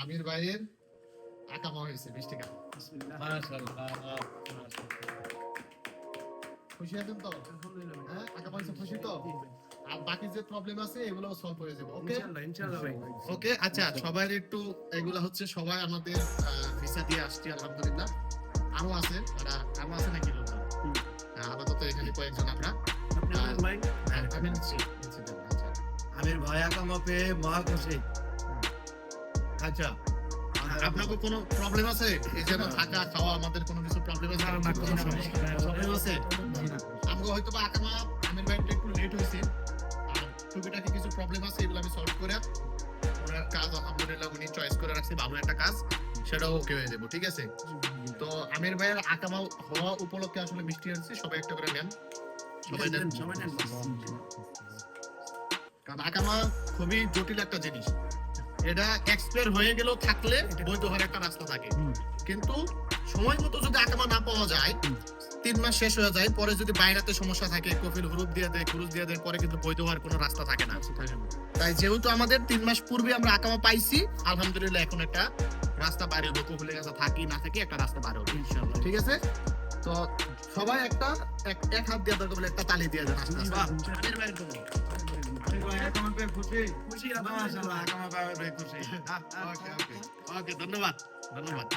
আমির ভাইয়ের আকামা হয়েছে 20 টাকা। খুশি আছেন তো? হ্যাঁ, আকামা হয়েছে, খুশি তো? আর বাকি যে প্রবলেম আছে এগুলো সলভ হয়ে যাবে। ওকে ইনশাআল্লাহ ভাই। ওকে। আচ্ছা, সবাই একটু এগুলা হচ্ছে সবাই আমাদের ভিসা দিয়ে আসছি আলহামদুলিল্লাহ। আরো আছে, আরো আছে নাকি লোক? আপাতত এখানে কয়েকজন আমরা ভাই আমি নিচ্ছি। আচ্ছা আমির ভাই আকামা পেয়ে মহা খুশি। আচ্ছা, আপনাকে কোনো প্রবলেম আছে? এই যে থাকা খাওয়া আমাদের কোনো কিছু প্রবলেম আছে? না, কোনো সমস্যা নাই। প্রবলেম আছে? আমাকে হয়তো বা আকামা আমির ভাইটা একটু লেট হয়েছে, আর টুকিটাকি কিছু প্রবলেম আছে, এগুলো আমি সলভ করে ওনার কাজ আলহামদুলিল্লাহ উনি চয়েস করে রাখছে ভালো একটা কাজ, সেটাও ওকে হয়ে যাবো। ঠিক আছে, তো আমির ভাইয়ের আকামা হওয়া উপলক্ষে আসলে মিষ্টি আনছি, সবাই একটা করে নেন, সবাই নেন। সবাই নেন। কারণ আকামা খুবই জটিল একটা জিনিস, এটা এক্সপায়ার হয়ে গেলেও থাকলে বৈধ হওয়ার একটা রাস্তা থাকে, কিন্তু সময় মতো যদি আকামা না পাওয়া যায়, 3 মাস শেষ হয়ে যায়, পরে যদি বাইরাতে সমস্যা থাকে, কফিল হুরুপ দিয়ে দেয়, ক্রুজ দিয়ে দেয়, পরে কিন্তু বৈধ হওয়ার কোনো রাস্তা থাকে না। তাই যেহেতু আমাদের 3 মাস পূর্বে আমরা আকামা পাইছি, আলহামদুলিল্লাহ এখন একটা রাস্তা বাইরে হবো, কফিলের কাছে থাকি না থাকি একটা রাস্তা বাইরে হবে ইনশাআল্লাহ। ঠিক আছে, তো সবাই একটা এক হাত দিয়ে দরকার হলে একটা তালি দিয়ে দেন আস্তে আস্তে। আমির ভাইয়ের জন্য। আমির ভাই আকামা পেয়ে খুশি। খুশি মাশাআল্লাহ, আকামা পেয়ে খুশি। ওকে ওকে ওকে, ধন্যবাদ ধন্যবাদ।